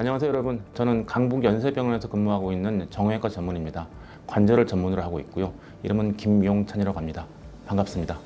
안녕하세요 여러분. 저는 강북연세병원에서 근무하고 있는 정형외과 전문입니다. 관절을 전문으로 하고 있고요. 이름은 김용찬이라고 합니다. 반갑습니다.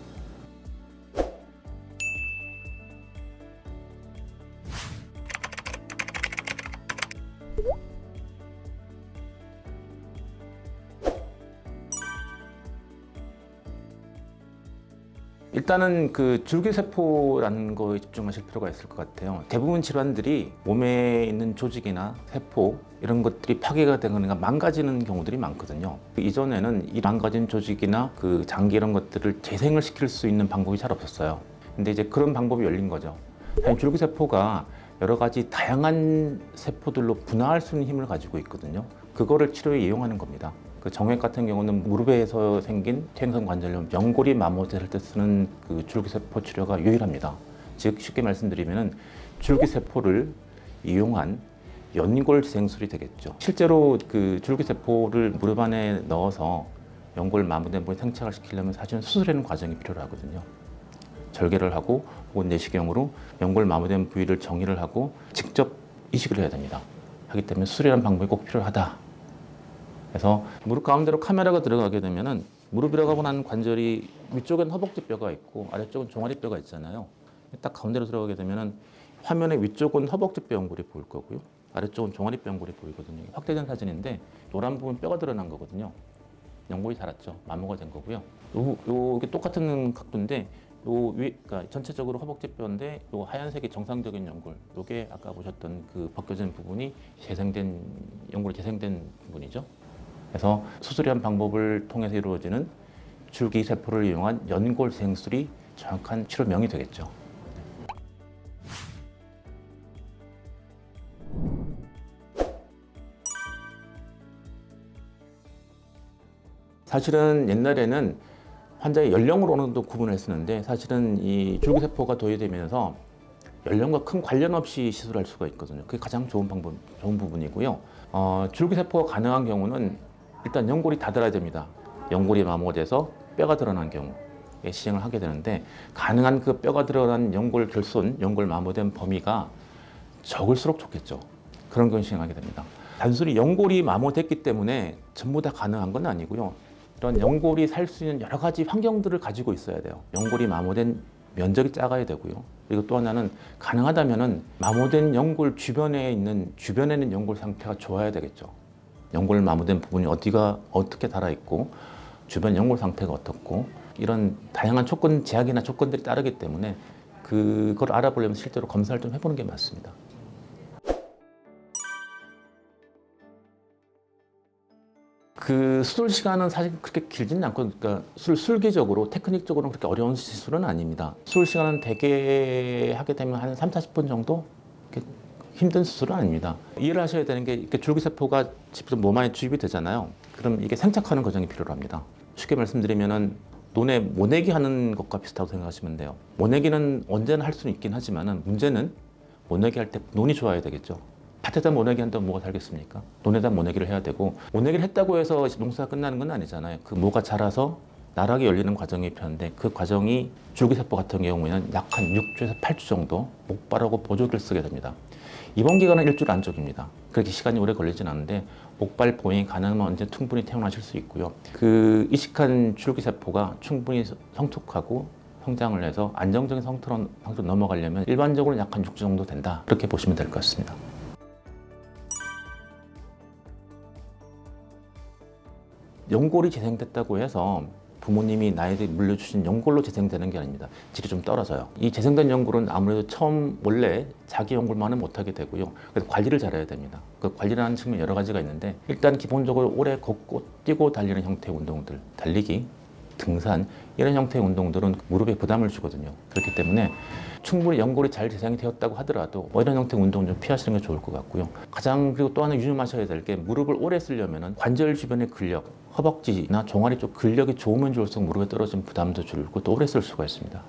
일단은 그 줄기세포라는 거에 집중하실 필요가 있을 것 같아요. 대부분 질환들이 몸에 있는 조직이나 세포 이런 것들이 파괴가 되거나 망가지는 경우들이 많거든요. 이전에는 이 망가진 조직이나 그 장기 이런 것들을 재생을 시킬 수 있는 방법이 잘 없었어요. 근데 이제 그런 방법이 열린 거죠. 줄기세포가 여러 가지 다양한 세포들로 분화할 수 있는 힘을 가지고 있거든요. 그거를 치료에 이용하는 겁니다. 그 정맥 같은 경우는 무릎에서 생긴 퇴행성 관절염, 연골이 마모될 때 쓰는 그 줄기세포 치료가 유일합니다. 즉 쉽게 말씀드리면은 줄기세포를 이용한 연골 재생술이 되겠죠. 실제로 그 줄기세포를 무릎 안에 넣어서 연골 마모된 부위 생착을 시키려면 사실은 수술하는 과정이 필요하거든요. 절개를 하고 혹은 내시경으로 연골 마모된 부위를 정리를 하고 직접 이식을 해야 됩니다. 하기 때문에 수술이라는 방법이 꼭 필요하다. 그래서 무릎 가운데로 카메라가 들어가게 되면은 무릎 들어가고 난 관절이 위쪽엔 허벅지뼈가 있고 아래쪽은 종아리뼈가 있잖아요. 딱 가운데로 들어가게 되면은 화면의 위쪽은 허벅지뼈 연골이 보일 거고요. 아래쪽은 종아리뼈 연골이 보이거든요. 확대된 사진인데 노란 부분 뼈가 드러난 거거든요. 연골이 자랐죠. 마모가 된 거고요. 요게 똑같은 각도인데 그러니까 전체적으로 허벅지뼈인데 요 하얀색이 정상적인 연골. 요게 아까 보셨던 그 벗겨진 부분이 연골이 재생된 부분이죠. 그래서 수술이란 방법을 통해서 이루어지는 줄기세포를 이용한 연골 재생술이 정확한 치료명이 되겠죠. 사실은 옛날에는 환자의 연령으로 어느 정도 구분을 했었는데 사실은 이 줄기세포가 도입되면서 연령과 큰 관련 없이 시술할 수가 있거든요. 그게 가장 좋은 부분이고요. 줄기세포가 가능한 경우는 일단 연골이 다 들어야 됩니다. 연골이 마모돼서 뼈가 드러난 경우에 시행을 하게 되는데 가능한 그 뼈가 드러난 연골 결손, 연골 마모된 범위가 적을수록 좋겠죠. 그런 경우 시행하게 됩니다. 단순히 연골이 마모됐기 때문에 전부 다 가능한 건 아니고요. 이런 연골이 살 수 있는 여러 가지 환경들을 가지고 있어야 돼요. 연골이 마모된 면적이 작아야 되고요. 그리고 또 하나는 가능하다면은 마모된 연골 주변에는 연골 상태가 좋아야 되겠죠. 연골 마모된 부분이 어떻게 달아있고 주변 연골 상태가 어떻고 이런 다양한 제약이나 조건들이 따르기 때문에 그걸 알아보려면 실제로 검사를 좀 해보는 게 맞습니다. 그 수술 시간은 사실 그렇게 길지는 않고, 그러니까 술기적으로, 테크닉적으로는 그렇게 어려운 시술은 아닙니다. 수술 시간은 대개 하게 되면 한 3, 40분 정도? 힘든 수술은 아닙니다. 이해를 하셔야 되는 게 이렇게 줄기세포가 직접 몸 안에 주입이 되잖아요. 그럼 이게 생착하는 과정이 필요합니다. 쉽게 말씀드리면은 논에 모내기 하는 것과 비슷하다고 생각하시면 돼요. 모내기는 언제나 할 수는 있긴 하지만은 문제는 모내기 할 때 논이 좋아야 되겠죠. 밭에다 모내기 한다면 뭐가 살겠습니까? 논에다 모내기를 해야 되고 모내기를 했다고 해서 농사가 끝나는 건 아니잖아요. 그 모가 자라서 나락이 열리는 과정이 필요한데 그 과정이 줄기세포 같은 경우에는 약 한 6주에서 8주 정도 목발하고 보조기를 쓰게 됩니다. 입원 기간은 일주일 안쪽입니다. 그렇게 시간이 오래 걸리진 않은데 목발 보행이 가능하면 언제 충분히 퇴원하실 수 있고요. 그 이식한 줄기세포가 충분히 성숙하고 성장을 해서 안정적인 상태로 넘어가려면 일반적으로 약 한 6주 정도 된다. 그렇게 보시면 될 것 같습니다. 연골이 재생됐다고 해서 부모님이 나에게 물려주신 연골로 재생되는 게 아닙니다. 질이 좀 떨어져요. 이 재생된 연골은 아무래도 원래 자기 연골만은 못하게 되고요. 그래서 관리를 잘해야 됩니다. 그 관리라는 측면 여러 가지가 있는데 일단 기본적으로 오래 걷고 뛰고 달리는 형태의 운동들, 달리기, 등산 이런 형태의 운동들은 무릎에 부담을 주거든요. 그렇기 때문에 충분히 연골이 잘 재생이 되었다고 하더라도 이런 형태의 운동은 좀 피하시는 게 좋을 것 같고요. 그리고 또 하나 유념하셔야 될 게 무릎을 오래 쓰려면 관절 주변의 근력, 허벅지나 종아리 쪽 근력이 좋으면 좋을수록 무릎에 떨어진 부담도 줄고 또 오래 쓸 수가 있습니다.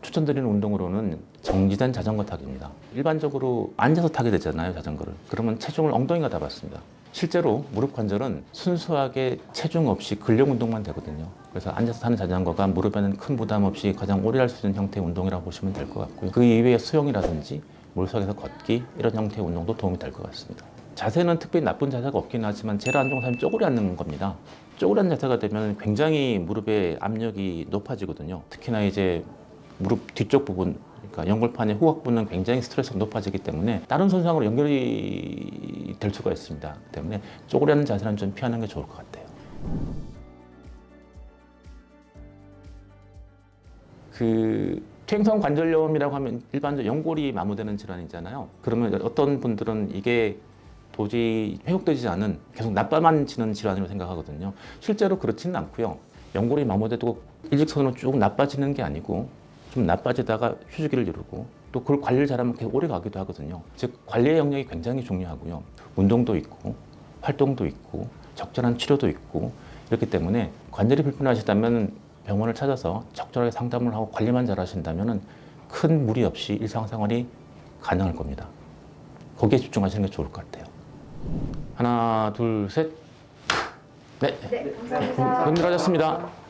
추천드리는 운동으로는 정지된 자전거 타기입니다. 일반적으로 앉아서 타게 되잖아요, 자전거를. 그러면 체중을 엉덩이가 다 받습니다. 실제로 무릎 관절은 순수하게 체중 없이 근력 운동만 되거든요. 그래서 앉아서 타는 자전거가 무릎에는 큰 부담 없이 가장 오래 할 수 있는 형태의 운동이라고 보시면 될 것 같고요. 그 이외에 수영이라든지 물속에서 걷기 이런 형태의 운동도 도움이 될 것 같습니다. 자세는 특별히 나쁜 자세가 없긴 하지만 제일 안 좋은 사람이 쪼그려 앉는 겁니다. 쪼그려 앉는 자세가 되면 굉장히 무릎의 압력이 높아지거든요. 특히나 이제 무릎 뒤쪽 부분, 그러니까 연골판의 후각부는 굉장히 스트레스가 높아지기 때문에 다른 손상으로 연결이 될 수가 있습니다. 그렇기 때문에 쪼그려 앉는 자세는 좀 피하는 게 좋을 것 같아요. 퇴행성 관절염이라고 하면 일반적으로 연골이 마모되는 질환이잖아요. 그러면 어떤 분들은 이게 도저히 회복되지 않은 계속 나빠만 지는 질환으로 생각하거든요. 실제로 그렇지는 않고요. 연골이 마모돼도 일직선으로 쭉 나빠지는 게 아니고 좀 나빠지다가 휴지기를 이루고 또 그걸 관리를 잘하면 계속 오래 가기도 하거든요. 즉 관리의 영역이 굉장히 중요하고요. 운동도 있고 활동도 있고 적절한 치료도 있고 이렇기 때문에 관절이 불편하시다면 병원을 찾아서 적절하게 상담을 하고 관리만 잘 하신다면 큰 무리 없이 일상생활이 가능할 겁니다. 거기에 집중하시는 게 좋을 것 같아요. 하나, 둘, 셋. 네. 네, 감사합니다. 고생하셨습니다.